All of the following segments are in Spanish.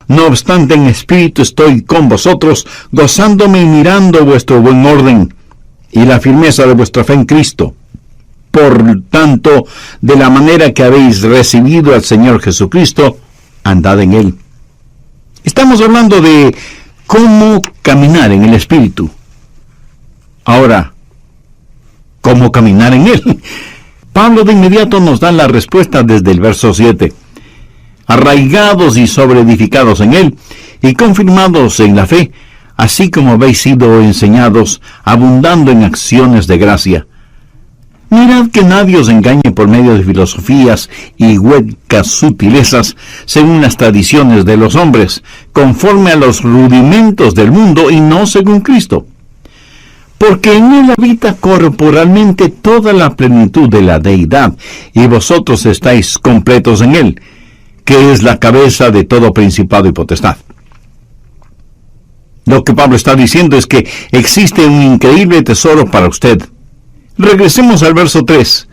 No obstante, en espíritu estoy con vosotros, gozándome y mirando vuestro buen orden y la firmeza de vuestra fe en Cristo. Por tanto, de la manera que habéis recibido al Señor Jesucristo, andad en Él. Estamos hablando de cómo caminar en el Espíritu. Ahora, ¿cómo caminar en Él? Pablo de inmediato nos da la respuesta desde el verso 7. Arraigados y sobreedificados en Él, y confirmados en la fe, así como habéis sido enseñados, abundando en acciones de gracia. Mirad que nadie os engañe por medio de filosofías y huecas sutilezas, según las tradiciones de los hombres, conforme a los rudimentos del mundo y no según Cristo. Porque en Él habita corporalmente toda la plenitud de la deidad, y vosotros estáis completos en Él, que es la cabeza de todo principado y potestad. Lo que Pablo está diciendo es que existe un increíble tesoro para usted. Regresemos al verso 3,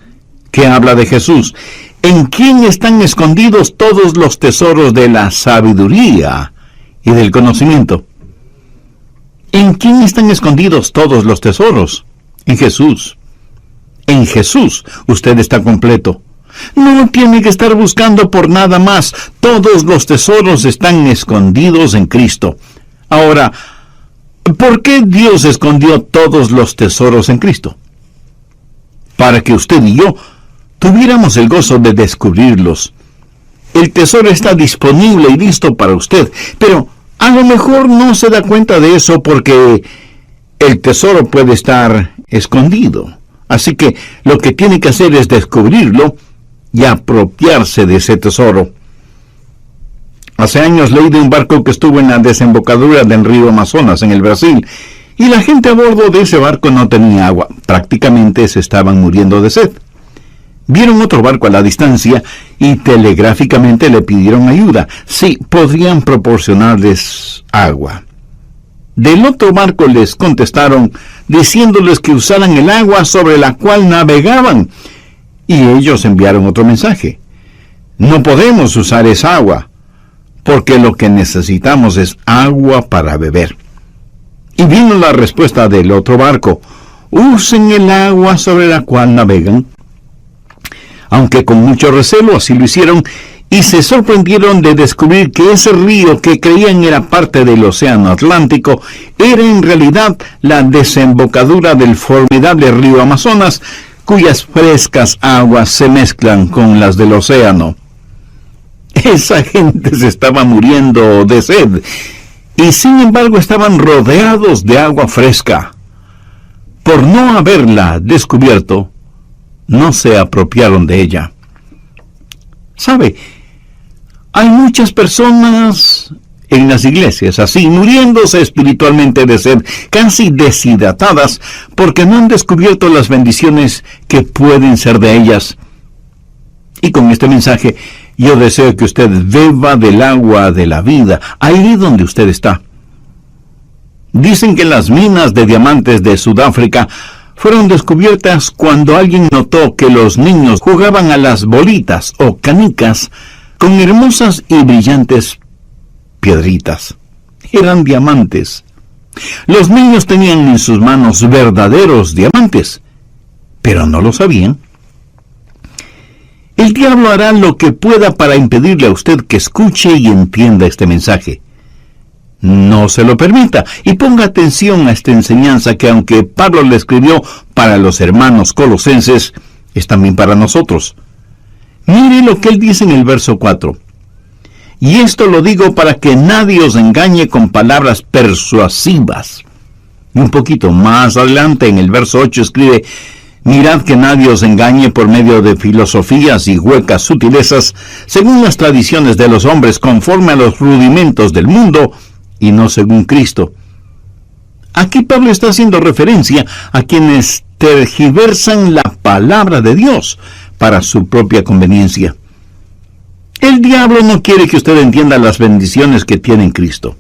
que habla de Jesús. ¿En quién están escondidos todos los tesoros de la sabiduría y del conocimiento? ¿En quién están escondidos todos los tesoros? En Jesús. En Jesús usted está completo. No tiene que estar buscando por nada más. Todos los tesoros están escondidos en Cristo. Ahora, ¿por qué Dios escondió todos los tesoros en Cristo? Para que usted y yo tuviéramos el gozo de descubrirlos. El tesoro está disponible y listo para usted, pero a lo mejor no se da cuenta de eso porque el tesoro puede estar escondido. Así que lo que tiene que hacer es descubrirlo y apropiarse de ese tesoro. Hace años leí de un barco que estuvo en la desembocadura del río Amazonas, en el Brasil, y la gente a bordo de ese barco no tenía agua. Prácticamente se estaban muriendo de sed. Vieron otro barco a la distancia y telegráficamente le pidieron ayuda. Sí, podrían proporcionarles agua. Del otro barco les contestaron diciéndoles que usaran el agua sobre la cual navegaban. Y ellos enviaron otro mensaje. No podemos usar esa agua, porque lo que necesitamos es agua para beber. Y vino la respuesta del otro barco: usen el agua sobre la cual navegan. Aunque con mucho recelo así lo hicieron, y se sorprendieron de descubrir que ese río que creían era parte del océano Atlántico, era en realidad la desembocadura del formidable río Amazonas, cuyas frescas aguas se mezclan con las del océano. Esa gente se estaba muriendo de sed, y sin embargo estaban rodeados de agua fresca. Por no haberla descubierto, no se apropiaron de ella. ¿Sabe? Hay muchas personas en las iglesias así, muriéndose espiritualmente de sed, casi deshidratadas, porque no han descubierto las bendiciones que pueden ser de ellas. Y con este mensaje, yo deseo que usted beba del agua de la vida, ahí donde usted está. Dicen que las minas de diamantes de Sudáfrica fueron descubiertas cuando alguien notó que los niños jugaban a las bolitas o canicas con hermosas y brillantes piedritas. Eran diamantes. Los niños tenían en sus manos verdaderos diamantes, pero no lo sabían. El diablo hará lo que pueda para impedirle a usted que escuche y entienda este mensaje. No se lo permita y ponga atención a esta enseñanza que, aunque Pablo le escribió para los hermanos colosenses, es también para nosotros. Mire lo que él dice en el verso 4. Y esto lo digo para que nadie os engañe con palabras persuasivas. Y un poquito más adelante, en el verso 8, escribe: mirad que nadie os engañe por medio de filosofías y huecas sutilezas, según las tradiciones de los hombres, conforme a los rudimentos del mundo, y no según Cristo. Aquí Pablo está haciendo referencia a quienes tergiversan la palabra de Dios para su propia conveniencia. El diablo no quiere que usted entienda las bendiciones que tiene en Cristo.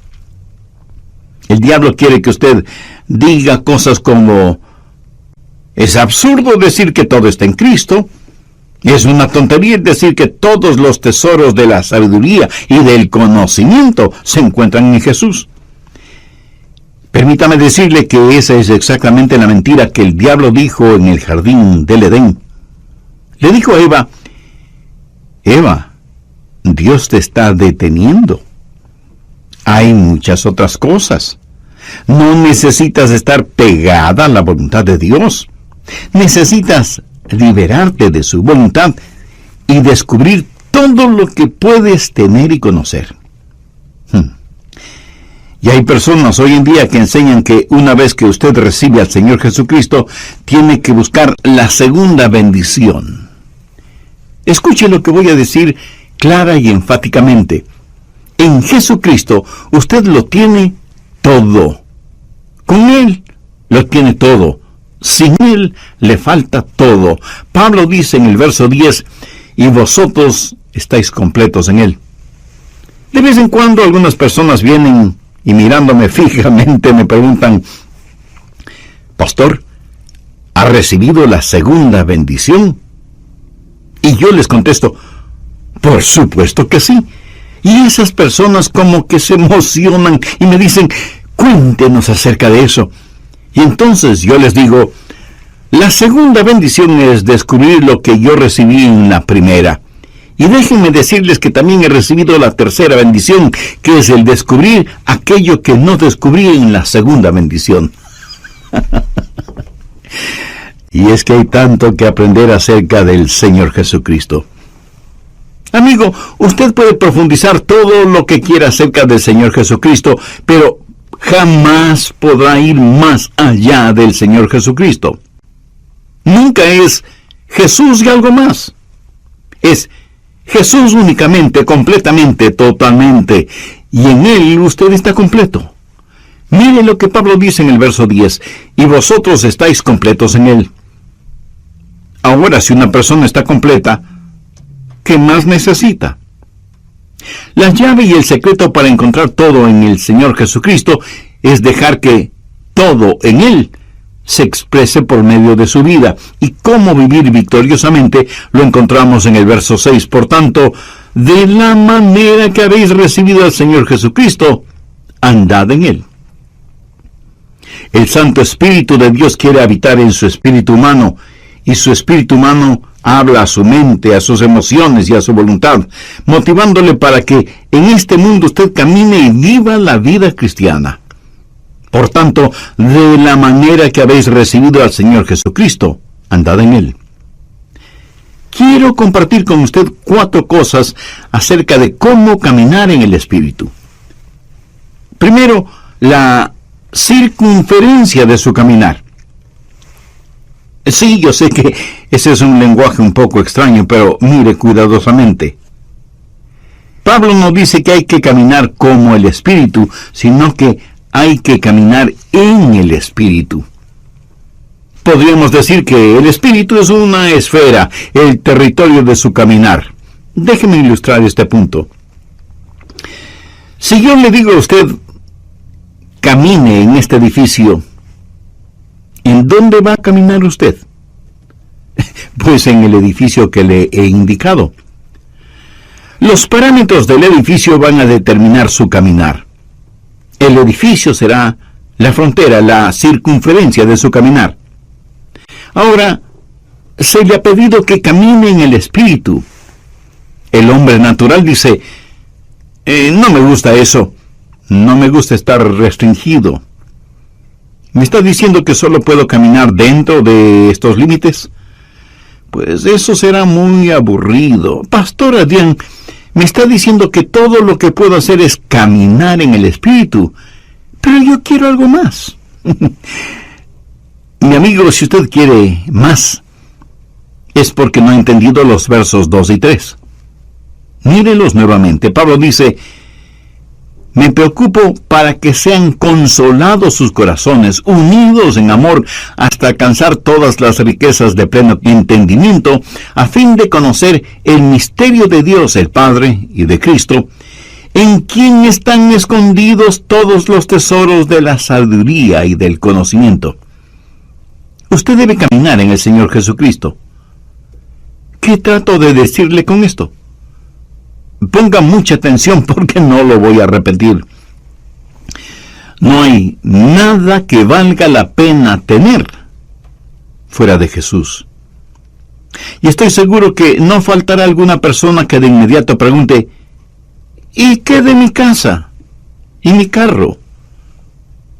El diablo quiere que usted diga cosas como: es absurdo decir que todo está en Cristo. Es una tontería decir que todos los tesoros de la sabiduría y del conocimiento se encuentran en Jesús. Permítame decirle que esa es exactamente la mentira que el diablo dijo en el jardín del Edén. Le dijo a Eva: Eva, Dios te está deteniendo. Hay muchas otras cosas. No necesitas estar pegada a la voluntad de Dios. Necesitas liberarte de su voluntad y descubrir todo lo que puedes tener y conocer. Y hay personas hoy en día que enseñan que una vez que usted recibe al Señor Jesucristo, tiene que buscar la segunda bendición. Escuche lo que voy a decir clara y enfáticamente. En Jesucristo usted lo tiene todo. Con Él lo tiene todo. Sin Él le falta todo. Pablo dice en el verso 10, y vosotros estáis completos en Él. De vez en cuando algunas personas vienen y mirándome fijamente me preguntan: Pastor, ¿ha recibido la segunda bendición? Y yo les contesto: por supuesto que sí. Y esas personas como que se emocionan y me dicen: cuéntenos acerca de eso. Y entonces yo les digo: la segunda bendición es descubrir lo que yo recibí en la primera. Y déjenme decirles que también he recibido la tercera bendición, que es el descubrir aquello que no descubrí en la segunda bendición. Y es que hay tanto que aprender acerca del Señor Jesucristo. Amigo, usted puede profundizar todo lo que quiera acerca del Señor Jesucristo, pero jamás podrá ir más allá del Señor Jesucristo. Nunca es Jesús y algo más. Es Jesús únicamente, completamente, totalmente. Y en Él usted está completo. Mire lo que Pablo dice en el verso 10. Y vosotros estáis completos en Él. Ahora, si una persona está completa, ¿qué más necesita? La llave y el secreto para encontrar todo en el Señor Jesucristo es dejar que todo en Él se exprese por medio de su vida. Y cómo vivir victoriosamente lo encontramos en el verso 6. Por tanto, de la manera que habéis recibido al Señor Jesucristo, andad en Él. El Santo Espíritu de Dios quiere habitar en su espíritu humano, y su espíritu humano habla a su mente, a sus emociones y a su voluntad, motivándole para que en este mundo usted camine y viva la vida cristiana. Por tanto, de la manera que habéis recibido al Señor Jesucristo, andad en Él. Quiero compartir con usted 4 cosas acerca de cómo caminar en el Espíritu. Primero, la circunferencia de su caminar. Sí, yo sé que ese es un lenguaje un poco extraño, pero mire cuidadosamente. Pablo no dice que hay que caminar como el Espíritu, sino que hay que caminar en el Espíritu. Podríamos decir que el Espíritu es una esfera, el territorio de su caminar. Déjeme ilustrar este punto. Si yo le digo a usted: camine en este edificio, ¿en dónde va a caminar usted? Pues en el edificio que le he indicado. Los parámetros del edificio van a determinar su caminar. El edificio será la frontera, la circunferencia de su caminar. Ahora, se le ha pedido que camine en el Espíritu. El hombre natural dice: no me gusta eso, no me gusta estar restringido. ¿Me está diciendo que solo puedo caminar dentro de estos límites? Pues eso será muy aburrido. Pastor Adrián, me está diciendo que todo lo que puedo hacer es caminar en el Espíritu, pero yo quiero algo más. Mi amigo, si usted quiere más, es porque no ha entendido los versos 2 y 3. Mírelos nuevamente. Pablo dice: me preocupo para que sean consolados sus corazones, unidos en amor, hasta alcanzar todas las riquezas de pleno entendimiento, a fin de conocer el misterio de Dios el Padre y de Cristo, en quien están escondidos todos los tesoros de la sabiduría y del conocimiento. Usted debe caminar en el Señor Jesucristo. ¿Qué trato de decirle con esto? Ponga mucha atención porque no lo voy a repetir. No hay nada que valga la pena tener fuera de Jesús. Y estoy seguro que no faltará alguna persona que de inmediato pregunte: ¿y qué de mi casa? ¿Y mi carro?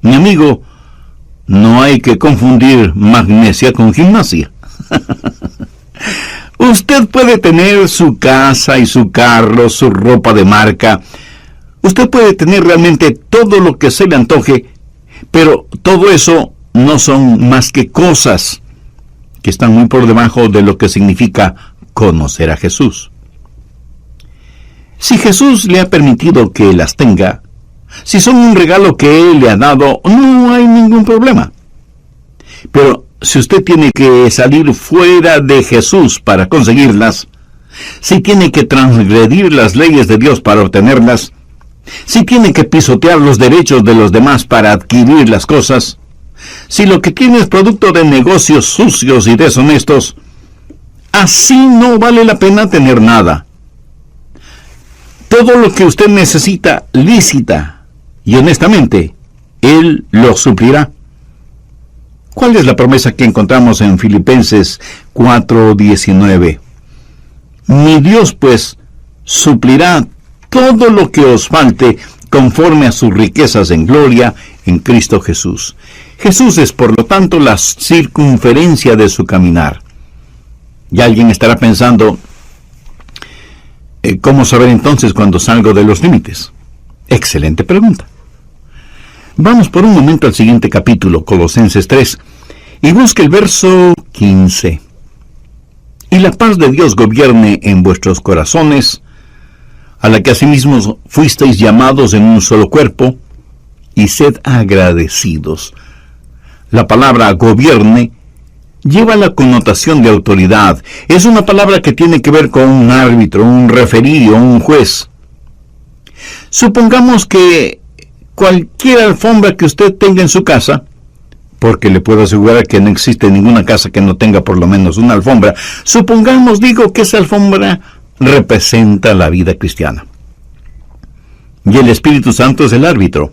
Mi amigo, no hay que confundir magnesia con gimnasia. Usted puede tener su casa y su carro, su ropa de marca. Usted puede tener realmente todo lo que se le antoje, pero todo eso no son más que cosas que están muy por debajo de lo que significa conocer a Jesús. Si Jesús le ha permitido que las tenga, si son un regalo que Él le ha dado, no hay ningún problema. Pero si usted tiene que salir fuera de Jesús para conseguirlas, si tiene que transgredir las leyes de Dios para obtenerlas, si tiene que pisotear los derechos de los demás para adquirir las cosas, si lo que tiene es producto de negocios sucios y deshonestos, así no vale la pena tener nada. Todo lo que usted necesita lícita y honestamente, Él lo suplirá. ¿Cuál es la promesa que encontramos en Filipenses 4:19? Mi Dios, pues, suplirá todo lo que os falte conforme a sus riquezas en gloria en Cristo Jesús. Jesús es, por lo tanto, la circunferencia de su caminar. Y alguien estará pensando, ¿cómo saber entonces cuando salgo de los límites? Excelente pregunta. Vamos por un momento al siguiente capítulo, Colosenses 3, y busque el verso 15. Y la paz de Dios gobierne en vuestros corazones, a la que asimismo fuisteis llamados en un solo cuerpo, y sed agradecidos. La palabra gobierne lleva la connotación de autoridad. Es una palabra que tiene que ver con un árbitro, un referí o un juez. Supongamos que cualquier alfombra que usted tenga en su casa, porque le puedo asegurar que no existe ninguna casa que no tenga por lo menos una alfombra, supongamos, digo, que esa alfombra representa la vida cristiana. Y el Espíritu Santo es el árbitro.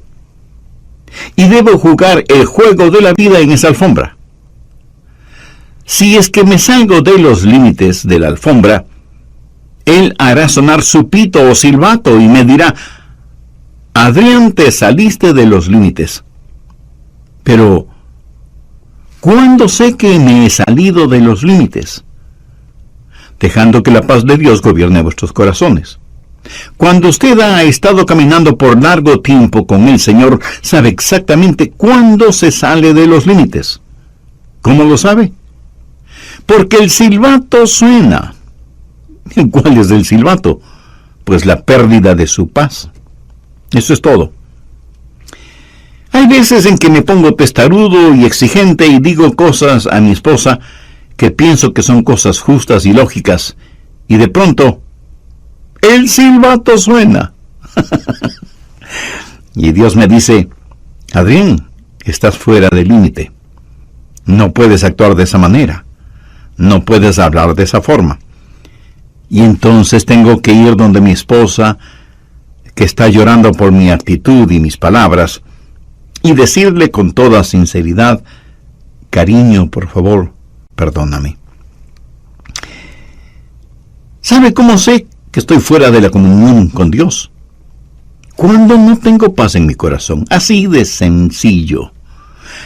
Y debo jugar el juego de la vida en esa alfombra. Si es que me salgo de los límites de la alfombra, Él hará sonar su pito o silbato y me dirá: Adrián, te saliste de los límites. Pero, ¿cuándo sé que me he salido de los límites? Dejando que la paz de Dios gobierne vuestros corazones. Cuando usted ha estado caminando por largo tiempo con el Señor, sabe exactamente cuándo se sale de los límites. ¿Cómo lo sabe? Porque el silbato suena. ¿Cuál es el silbato? Pues la pérdida de su paz. Eso es todo. Hay veces en que me pongo testarudo y exigente y digo cosas a mi esposa que pienso que son cosas justas y lógicas, y de pronto el silbato suena. Y Dios me dice: Adrián, estás fuera del límite. No puedes actuar de esa manera. No puedes hablar de esa forma. Y entonces tengo que ir donde mi esposa, que está llorando por mi actitud y mis palabras, y decirle con toda sinceridad: cariño, por favor, perdóname. ¿Sabe cómo sé que estoy fuera de la comunión con Dios? Cuando no tengo paz en mi corazón. Así de sencillo.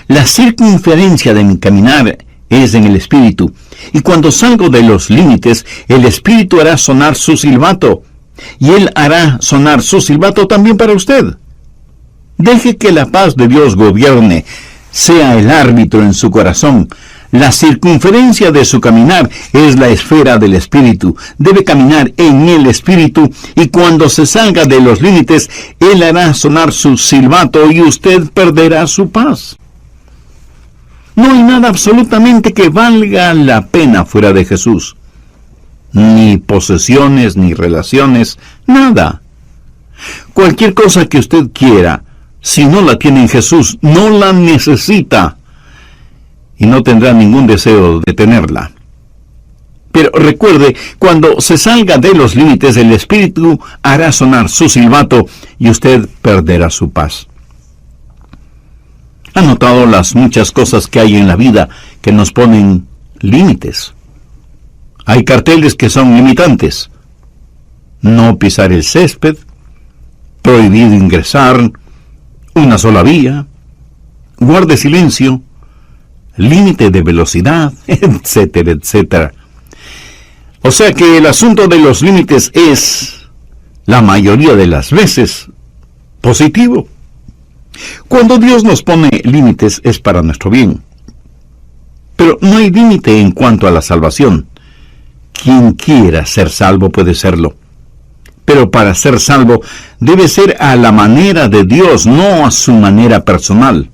La circunferencia de mi caminar es en el Espíritu, y cuando salgo de los límites, el Espíritu hará sonar su silbato, y Él hará sonar su silbato también para usted. Deje que la paz de Dios gobierne, sea el árbitro en su corazón. La circunferencia de su caminar es la esfera del Espíritu. Debe caminar en el Espíritu, y cuando se salga de los límites, Él hará sonar su silbato y usted perderá su paz. No hay nada absolutamente que valga la pena fuera de Jesús. Ni posesiones, ni relaciones, nada. Cualquier cosa que usted quiera, si no la tiene en Jesús, no la necesita, y no tendrá ningún deseo de tenerla. Pero recuerde, cuando se salga de los límites, el Espíritu hará sonar su silbato y usted perderá su paz. ¿Ha notado las muchas cosas que hay en la vida que nos ponen límites? Hay carteles que son limitantes. No pisar el césped, prohibido ingresar, una sola vía, guarde silencio, límite de velocidad, etcétera, etcétera. O sea que el asunto de los límites es, la mayoría de las veces, positivo. Cuando Dios nos pone límites es para nuestro bien. Pero no hay límite en cuanto a la salvación. Quien quiera ser salvo puede serlo. Pero para ser salvo debe ser a la manera de Dios, no a su manera personal.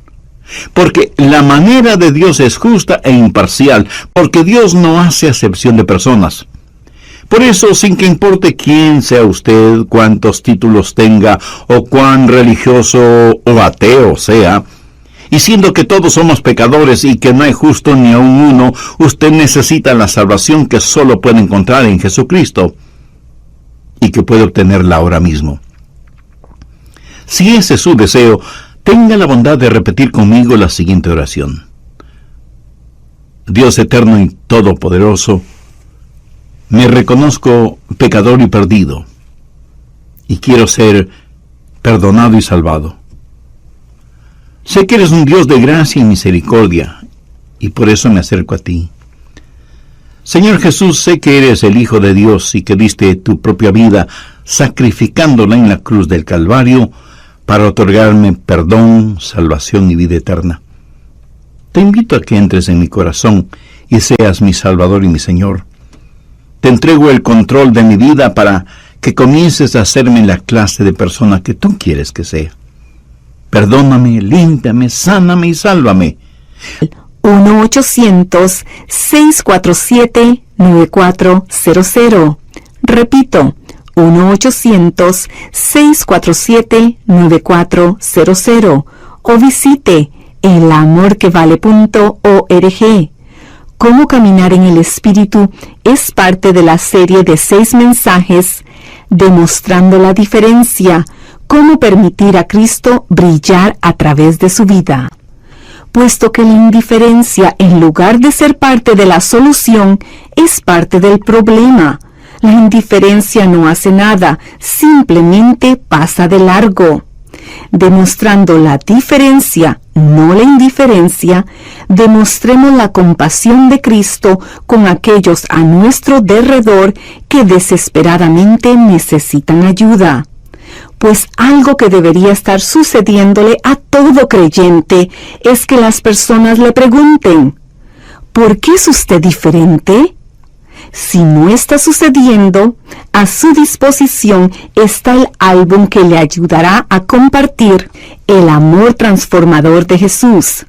Porque la manera de Dios es justa e imparcial, porque Dios no hace acepción de personas. Por eso, sin que importe quién sea usted, cuántos títulos tenga, o cuán religioso o ateo sea, y siendo que todos somos pecadores y que no hay justo ni aun uno, usted necesita la salvación que solo puede encontrar en Jesucristo, y que puede obtenerla ahora mismo. Si ese es su deseo, tenga la bondad de repetir conmigo la siguiente oración. Dios eterno y todopoderoso, me reconozco pecador y perdido, y quiero ser perdonado y salvado. Sé que eres un Dios de gracia y misericordia, y por eso me acerco a ti. Señor Jesús, sé que eres el Hijo de Dios y que diste tu propia vida, sacrificándola en la cruz del Calvario, para otorgarme perdón, salvación y vida eterna. Te invito a que entres en mi corazón y seas mi Salvador y mi Señor. Te entrego el control de mi vida para que comiences a hacerme la clase de persona que tú quieres que sea. Perdóname, límpiame, sáname y sálvame. 1-800-647-9400. Repito, 1-800-647-9400. O visite elamorquevale.org. Cómo caminar en el Espíritu es parte de la serie de 6 mensajes demostrando la diferencia, cómo permitir a Cristo brillar a través de su vida. Puesto que la indiferencia, en lugar de ser parte de la solución, es parte del problema. La indiferencia no hace nada, simplemente pasa de largo. Demostrando la diferencia, no la indiferencia, demostremos la compasión de Cristo con aquellos a nuestro derredor que desesperadamente necesitan ayuda. Pues algo que debería estar sucediéndole a todo creyente es que las personas le pregunten, ¿por qué es usted diferente? Si no está sucediendo, a su disposición está el álbum que le ayudará a compartir el amor transformador de Jesús.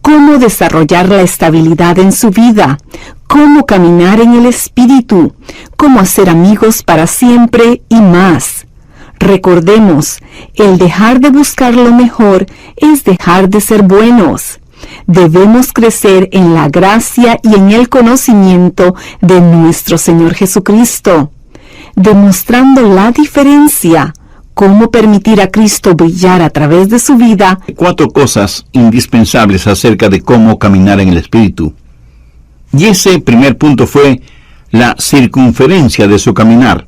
Cómo desarrollar la estabilidad en su vida, cómo caminar en el Espíritu, cómo hacer amigos para siempre y más. Recordemos, el dejar de buscar lo mejor es dejar de ser buenos. Debemos crecer en la gracia y en el conocimiento de nuestro Señor Jesucristo, demostrando la diferencia, cómo permitir a Cristo brillar a través de su vida. 4 cosas indispensables acerca de cómo caminar en el Espíritu. Y ese primer punto fue la circunferencia de su caminar.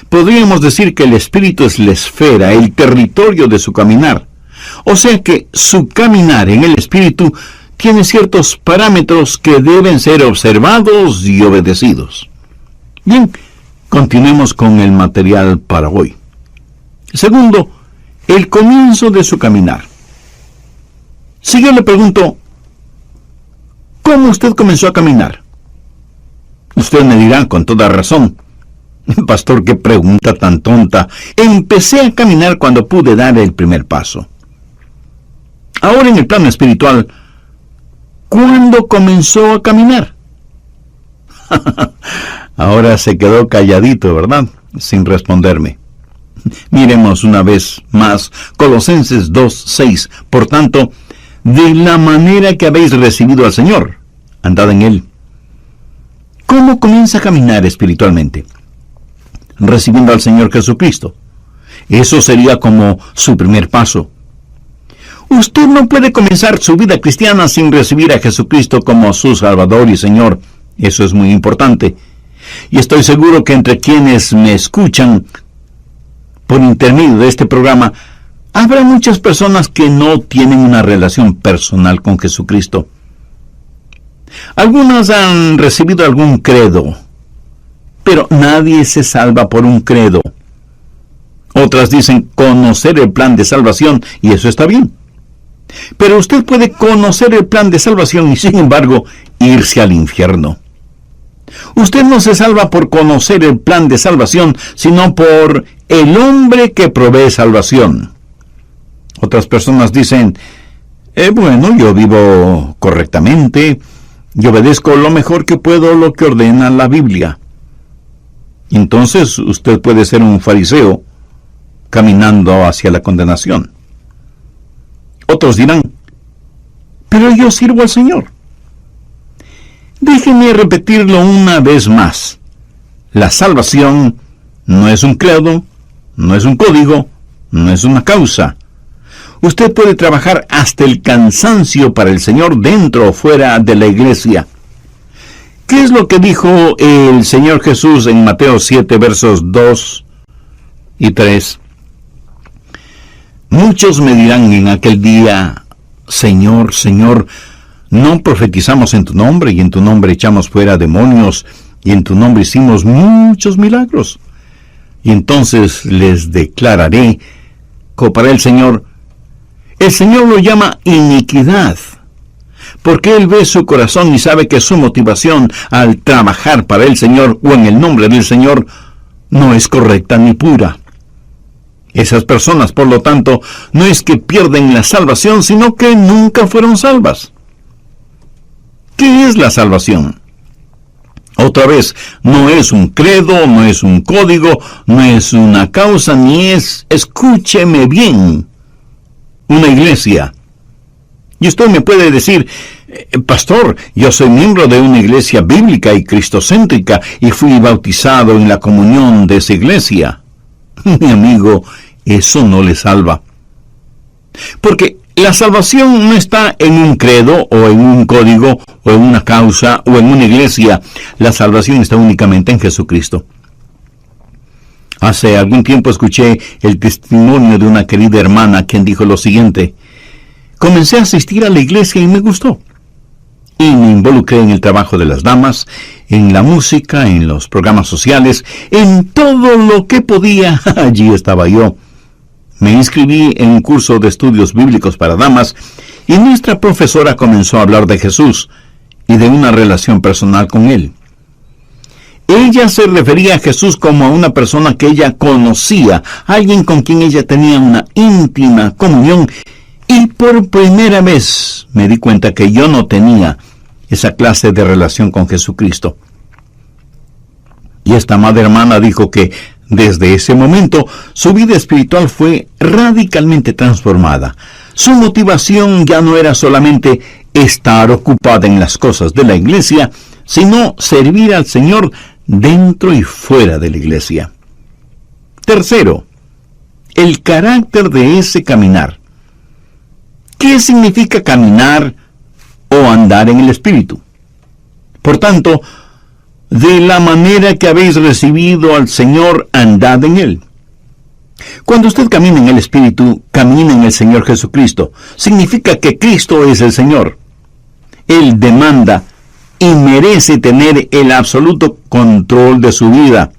Podríamos decir que el Espíritu es la esfera, el territorio de su caminar. O sea que su caminar en el Espíritu tiene ciertos parámetros que deben ser observados y obedecidos. Bien, continuemos con el material para hoy. Segundo, el comienzo de su caminar. Si yo le pregunto, ¿cómo usted comenzó a caminar? Usted me dirá con toda razón, pastor, qué pregunta tan tonta. Empecé a caminar cuando pude dar el primer paso. Ahora en el plano espiritual, ¿cuándo comenzó a caminar? Ahora se quedó calladito, ¿verdad? Sin responderme. Miremos una vez más Colosenses 2:6. Por tanto, de la manera que habéis recibido al Señor, andad en Él, ¿Cómo comienza a caminar espiritualmente? Recibiendo al Señor Jesucristo. Eso sería como su primer paso. Usted no puede comenzar su vida cristiana sin recibir a Jesucristo como su Salvador y Señor. Eso es muy importante. Y estoy seguro que entre quienes me escuchan por intermedio de este programa, habrá muchas personas que no tienen una relación personal con Jesucristo. Algunas han recibido algún credo, pero nadie se salva por un credo. Otras dicen conocer el plan de salvación, y eso está bien. Pero usted puede conocer el plan de salvación y, sin embargo, irse al infierno. Usted no se salva por conocer el plan de salvación, sino por el hombre que provee salvación. Otras personas dicen, bueno, yo vivo correctamente, yo obedezco lo mejor que puedo lo que ordena la Biblia. Entonces usted puede ser un fariseo caminando hacia la condenación. Otros dirán, pero yo sirvo al Señor. Déjenme repetirlo una vez más. La salvación no es un credo, no es un código, no es una causa. Usted puede trabajar hasta el cansancio para el Señor dentro o fuera de la iglesia. ¿Qué es lo que dijo el Señor Jesús en Mateo 7, versos 2 y 3? Muchos me dirán en aquel día, Señor, Señor, ¿no profetizamos en tu nombre, y en tu nombre echamos fuera demonios, y en tu nombre hicimos muchos milagros? Y entonces les declararé, como para el Señor lo llama iniquidad, porque Él ve su corazón y sabe que su motivación al trabajar para el Señor o en el nombre del Señor no es correcta ni pura. Esas personas, por lo tanto, no es que pierden la salvación, sino que nunca fueron salvas. ¿Qué es la salvación? Otra vez, no es un credo, no es un código, no es una causa, ni es, escúcheme bien, una iglesia. Y usted me puede decir, pastor, yo soy miembro de una iglesia bíblica y cristocéntrica y fui bautizado en la comunión de esa iglesia. Mi amigo, eso no le salva. Porque la salvación no está en un credo o en un código o en una causa o en una iglesia. La salvación está únicamente en Jesucristo. Hace algún tiempo escuché el testimonio de una querida hermana quien dijo lo siguiente: comencé a asistir a la iglesia y me gustó. Y me involucré en el trabajo de las damas, en la música, en los programas sociales, en todo lo que podía. Allí estaba yo. Me inscribí en un curso de estudios bíblicos para damas y nuestra profesora comenzó a hablar de Jesús y de una relación personal con Él. Ella se refería a Jesús como a una persona que ella conocía, alguien con quien ella tenía una íntima comunión, y por primera vez me di cuenta que yo no tenía esa clase de relación con Jesucristo. Y esta amada hermana dijo que desde ese momento su vida espiritual fue radicalmente transformada. Su motivación ya no era solamente estar ocupada en las cosas de la iglesia, sino servir al Señor dentro y fuera de la iglesia. Tercero, el carácter de ese caminar. ¿Qué significa caminar o andar en el Espíritu? Por tanto, de la manera que habéis recibido al Señor, andad en Él. Cuando usted camina en el Espíritu, camina en el Señor Jesucristo. Significa que Cristo es el Señor. Él demanda y merece tener el absoluto control de su vida.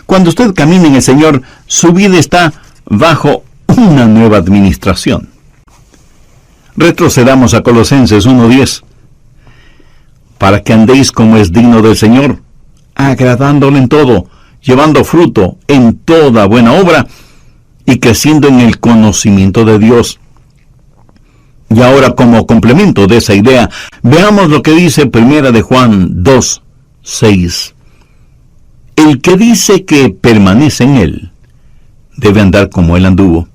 Cuando usted camina en el Señor, su vida está bajo una nueva administración. Retrocedamos a Colosenses 1:10. Para que andéis como es digno del Señor, agradándole en todo, llevando fruto en toda buena obra y creciendo en el conocimiento de Dios. Y ahora, como complemento de esa idea, veamos lo que dice 1 de Juan 2:6. El que dice que permanece en Él, debe andar como Él anduvo.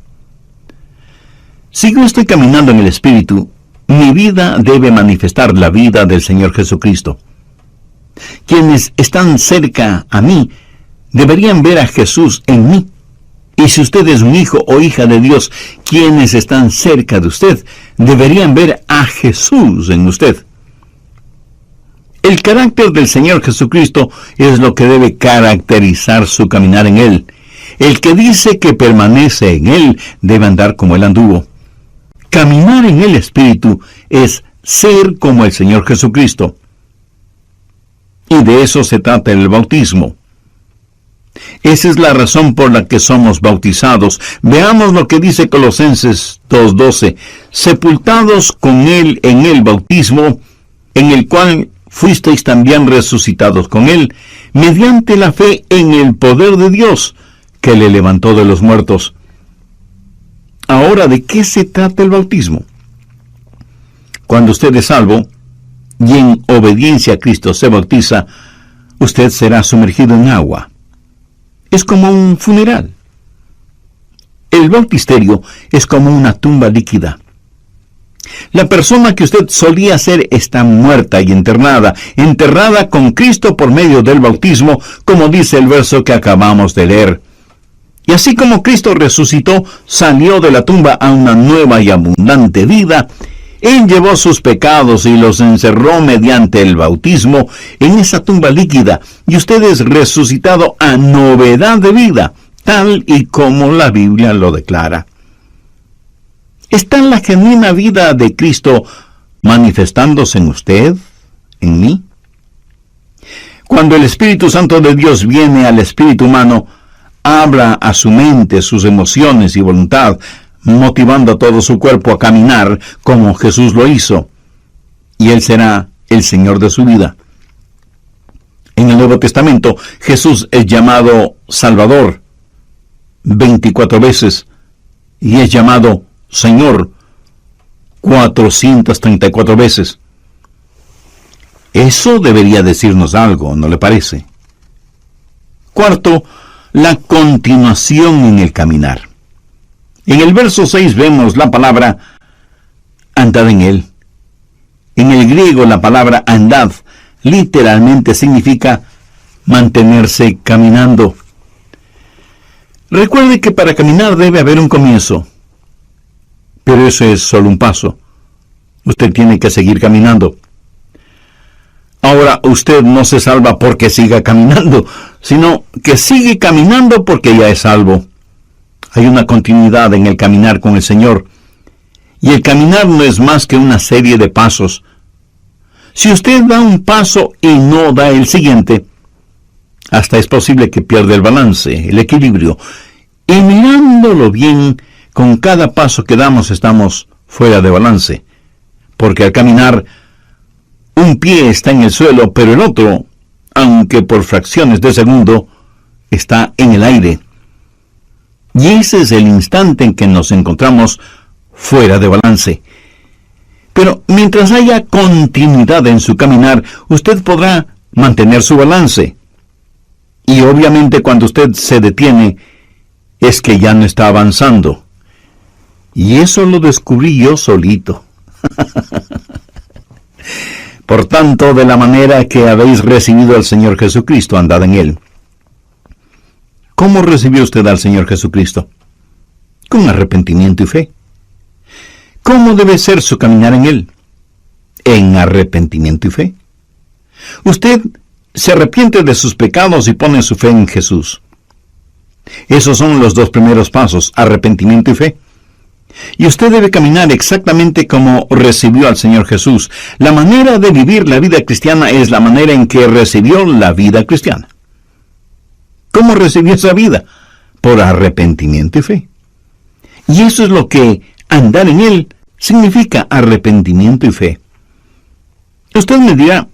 Si yo estoy caminando en el Espíritu, mi vida debe manifestar la vida del Señor Jesucristo. Quienes están cerca a mí deberían ver a Jesús en mí. Y si usted es un hijo o hija de Dios, quienes están cerca de usted deberían ver a Jesús en usted. El carácter del Señor Jesucristo es lo que debe caracterizar su caminar en Él. El que dice que permanece en Él debe andar como Él anduvo. Caminar en el Espíritu es ser como el Señor Jesucristo. Y de eso se trata el bautismo. Esa es la razón por la que somos bautizados. Veamos lo que dice Colosenses 2:12. Sepultados con Él en el bautismo, en el cual fuisteis también resucitados con Él, mediante la fe en el poder de Dios, que le levantó de los muertos. Ahora, ¿de qué se trata el bautismo? Cuando usted es salvo y en obediencia a Cristo se bautiza, usted será sumergido en agua. Es como un funeral. El bautisterio es como una tumba líquida. La persona que usted solía ser está muerta y enterrada con Cristo por medio del bautismo, como dice el verso que acabamos de leer. Y así como Cristo resucitó, salió de la tumba a una nueva y abundante vida, Él llevó sus pecados y los encerró mediante el bautismo en esa tumba líquida, y usted es resucitado a novedad de vida, tal y como la Biblia lo declara. ¿Está la genuina vida de Cristo manifestándose en usted, en mí? Cuando el Espíritu Santo de Dios viene al espíritu humano, habla a su mente, sus emociones y voluntad, motivando a todo su cuerpo a caminar como Jesús lo hizo, y Él será el Señor de su vida. En el Nuevo Testamento, Jesús es llamado Salvador 24 veces, y es llamado Señor 434 veces. Eso debería decirnos algo, ¿no le parece? Cuarto, la continuación en el caminar. En el verso 6 vemos la palabra andad en Él. En el griego la palabra andad literalmente significa mantenerse caminando. Recuerde que para caminar debe haber un comienzo. Pero eso es solo un paso. Usted tiene que seguir caminando. Ahora, usted no se salva porque siga caminando, sino que sigue caminando porque ya es salvo. Hay una continuidad en el caminar con el Señor. Y el caminar no es más que una serie de pasos. Si usted da un paso y no da el siguiente, hasta es posible que pierda el balance, el equilibrio. Y mirándolo bien, con cada paso que damos estamos fuera de balance, porque al caminar, un pie está en el suelo, pero el otro, aunque por fracciones de segundo, está en el aire. Y ese es el instante en que nos encontramos fuera de balance. Pero mientras haya continuidad en su caminar, usted podrá mantener su balance. Y obviamente cuando usted se detiene, es que ya no está avanzando. Y eso lo descubrí yo solito. Por tanto, de la manera que habéis recibido al Señor Jesucristo, andad en Él. ¿Cómo recibió usted al Señor Jesucristo? Con arrepentimiento y fe. ¿Cómo debe ser su caminar en Él? En arrepentimiento y fe. Usted se arrepiente de sus pecados y pone su fe en Jesús. Esos son los dos primeros pasos, arrepentimiento y fe. Y usted debe caminar exactamente como recibió al Señor Jesús. La manera de vivir la vida cristiana es la manera en que recibió la vida cristiana. ¿Cómo recibió esa vida? Por arrepentimiento y fe. Y eso es lo que andar en Él significa, arrepentimiento y fe. Usted me dirá,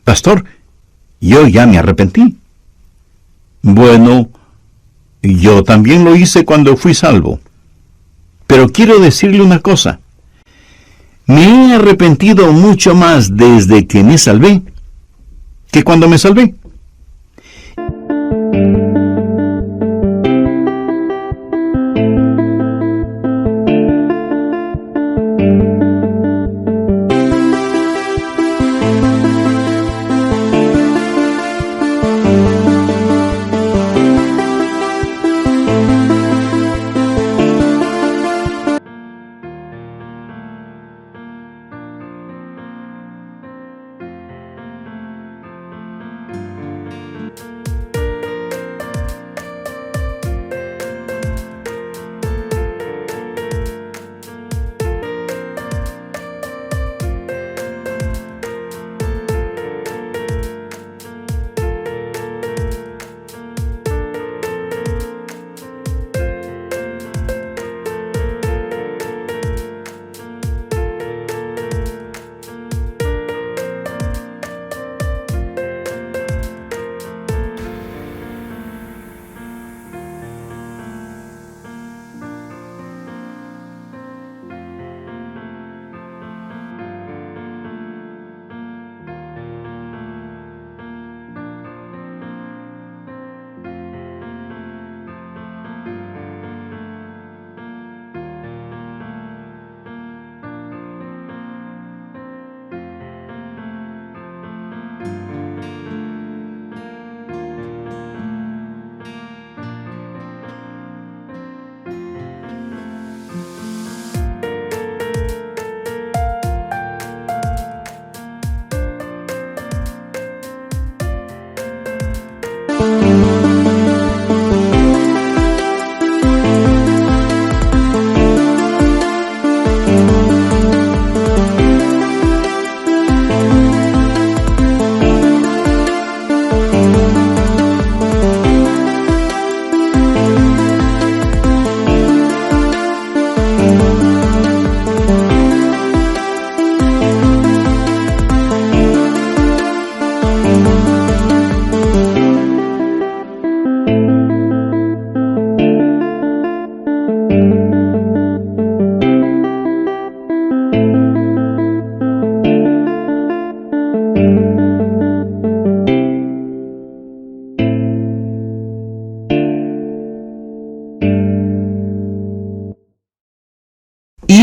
pastor, yo ya me arrepentí. Bueno, yo también lo hice cuando fui salvo. Pero quiero decirle una cosa. Me he arrepentido mucho más desde que me salvé que cuando me salvé.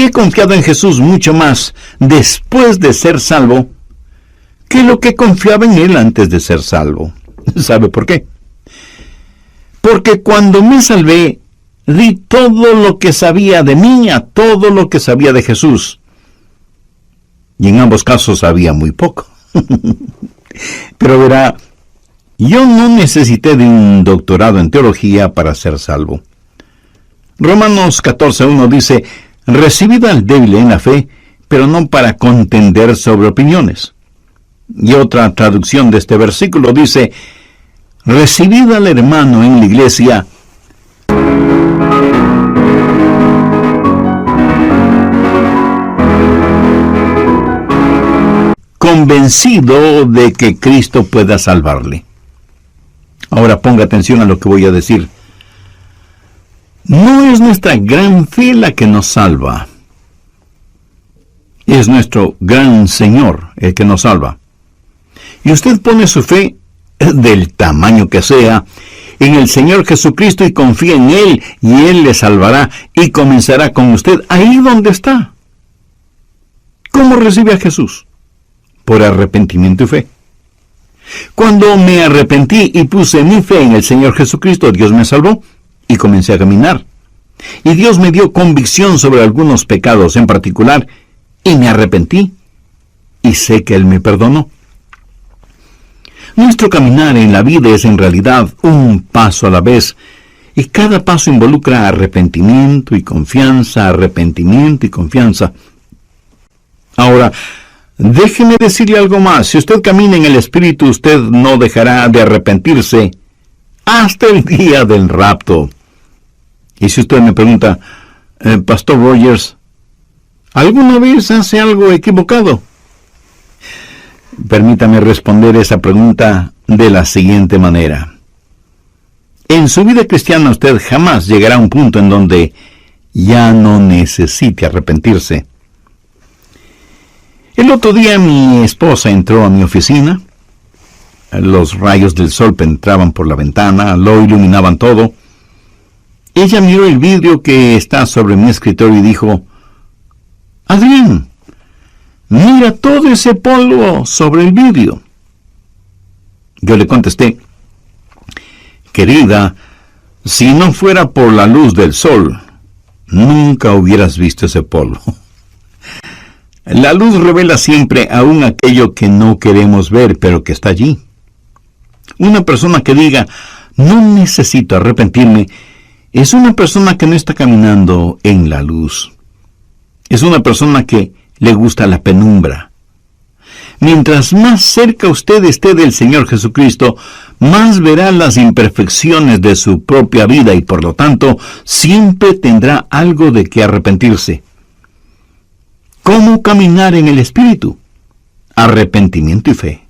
y he confiado en Jesús mucho más después de ser salvo que lo que confiaba en Él antes de ser salvo. ¿Sabe por qué? Porque cuando me salvé, di todo lo que sabía de mí a todo lo que sabía de Jesús. Y en ambos casos sabía muy poco. Pero verá, yo no necesité de un doctorado en teología para ser salvo. Romanos 14:1 dice, recibid al débil en la fe, pero no para contender sobre opiniones. Y otra traducción de este versículo dice, recibid al hermano en la iglesia, convencido de que Cristo pueda salvarle. Ahora ponga atención a lo que voy a decir. No es nuestra gran fe la que nos salva. Es nuestro gran Señor el que nos salva. Y usted pone su fe, del tamaño que sea, en el Señor Jesucristo y confía en Él, y Él le salvará y comenzará con usted ahí donde está. ¿Cómo recibe a Jesús? Por arrepentimiento y fe. Cuando me arrepentí y puse mi fe en el Señor Jesucristo, Dios me salvó y comencé a caminar. Y Dios me dio convicción sobre algunos pecados en particular y me arrepentí y sé que Él me perdonó. Nuestro caminar en la vida es en realidad un paso a la vez y cada paso involucra arrepentimiento y confianza, arrepentimiento y confianza. Ahora, déjeme decirle algo más. Si usted camina en el Espíritu, usted no dejará de arrepentirse hasta el día del rapto. Y si usted me pregunta, Pastor Rogers, ¿alguna vez hace algo equivocado? Permítame responder esa pregunta de la siguiente manera. En su vida cristiana usted jamás llegará a un punto en donde ya no necesite arrepentirse. El otro día mi esposa entró a mi oficina. Los rayos del sol penetraban por la ventana, lo iluminaban todo. Ella miró el vidrio que está sobre mi escritorio y dijo, Adrián, mira todo ese polvo sobre el vidrio. Yo le contesté, querida, si no fuera por la luz del sol, nunca hubieras visto ese polvo. La luz revela siempre aún aquello que no queremos ver, pero que está allí. Una persona que diga, no necesito arrepentirme, es una persona que no está caminando en la luz. Es una persona que le gusta la penumbra. Mientras más cerca usted esté del Señor Jesucristo, más verá las imperfecciones de su propia vida y por lo tanto siempre tendrá algo de qué arrepentirse. ¿Cómo caminar en el Espíritu? Arrepentimiento y fe.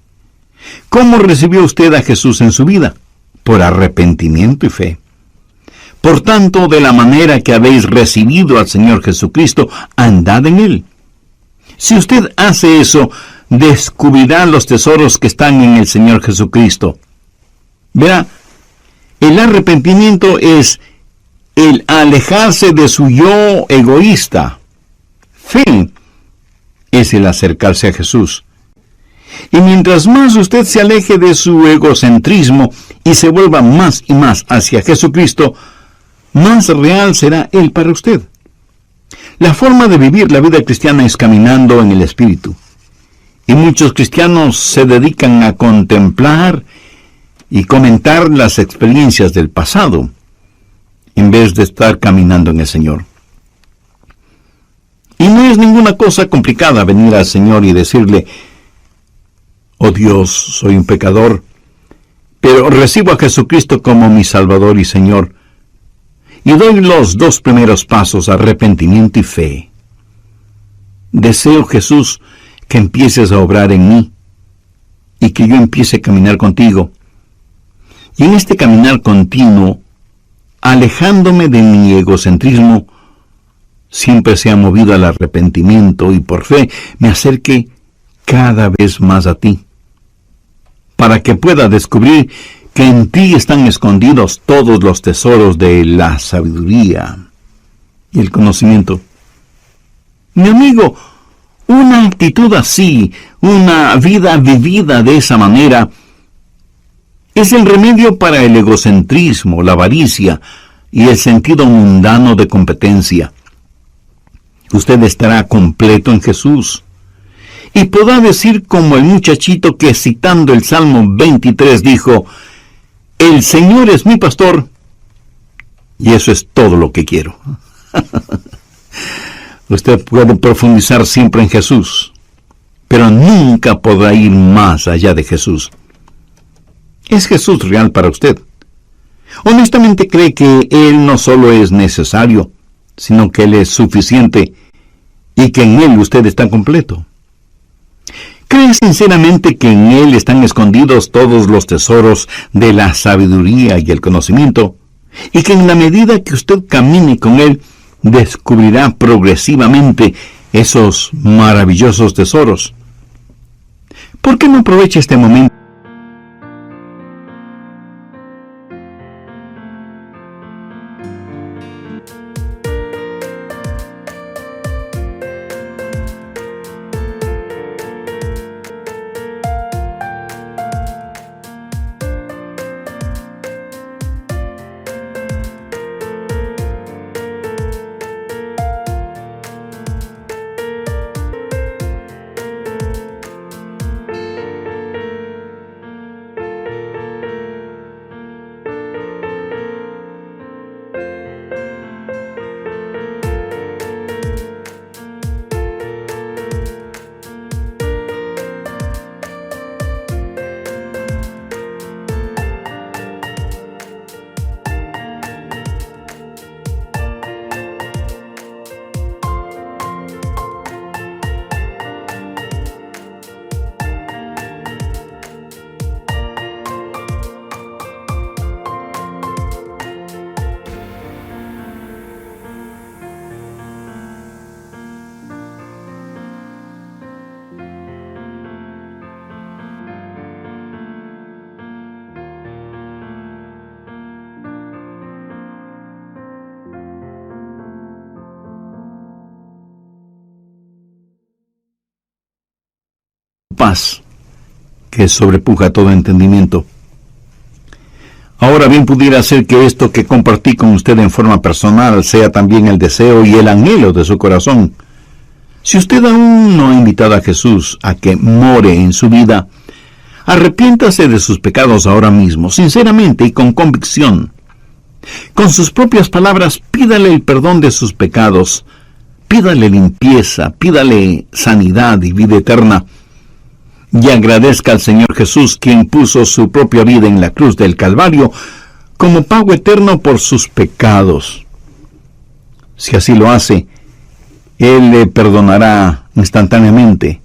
¿Cómo recibió usted a Jesús en su vida? Por arrepentimiento y fe. Por tanto, de la manera que habéis recibido al Señor Jesucristo, andad en Él. Si usted hace eso, descubrirá los tesoros que están en el Señor Jesucristo. Verá, el arrepentimiento es el alejarse de su yo egoísta. Fe es el acercarse a Jesús. Y mientras más usted se aleje de su egocentrismo y se vuelva más y más hacia Jesucristo, más real será Él para usted. La forma de vivir la vida cristiana es caminando en el Espíritu. Y muchos cristianos se dedican a contemplar y comentar las experiencias del pasado, en vez de estar caminando en el Señor. Y no es ninguna cosa complicada venir al Señor y decirle, oh Dios, soy un pecador, pero recibo a Jesucristo como mi Salvador y Señor, y doy los 2 primeros pasos, arrepentimiento y fe. Deseo, Jesús, que empieces a obrar en mí, y que yo empiece a caminar contigo. Y en este caminar continuo, alejándome de mi egocentrismo, siempre sea movido al arrepentimiento y por fe me acerque cada vez más a ti, para que pueda descubrir que en ti están escondidos todos los tesoros de la sabiduría y el conocimiento. Mi amigo, una actitud así, una vida vivida de esa manera, es el remedio para el egocentrismo, la avaricia y el sentido mundano de competencia. Usted estará completo en Jesús. Y podrá decir como el muchachito que, citando el Salmo 23, dijo: el Señor es mi pastor, y eso es todo lo que quiero. Usted puede profundizar siempre en Jesús, pero nunca podrá ir más allá de Jesús. ¿Es Jesús real para usted? Honestamente cree que Él no solo es necesario, sino que Él es suficiente y que en Él usted está completo. ¿Cree sinceramente que en Él están escondidos todos los tesoros de la sabiduría y el conocimiento? Y que en la medida que usted camine con Él, descubrirá progresivamente esos maravillosos tesoros. ¿Por qué no aprovecha este momento? Paz que sobrepuja todo entendimiento. Ahora bien, pudiera ser que esto que compartí con usted en forma personal sea también el deseo y el anhelo de su corazón. Si usted aún no ha invitado a Jesús a que more en su vida, arrepiéntase de sus pecados ahora mismo, sinceramente y con convicción. Con sus propias palabras, pídale el perdón de sus pecados, pídale limpieza, pídale sanidad y vida eterna. Y agradezca al Señor Jesús, quien puso su propia vida en la cruz del Calvario como pago eterno por sus pecados. Si así lo hace, Él le perdonará instantáneamente,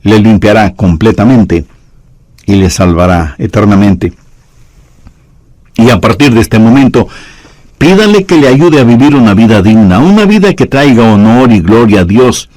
le limpiará completamente y le salvará eternamente. Y a partir de este momento, pídale que le ayude a vivir una vida digna, una vida que traiga honor y gloria a Dios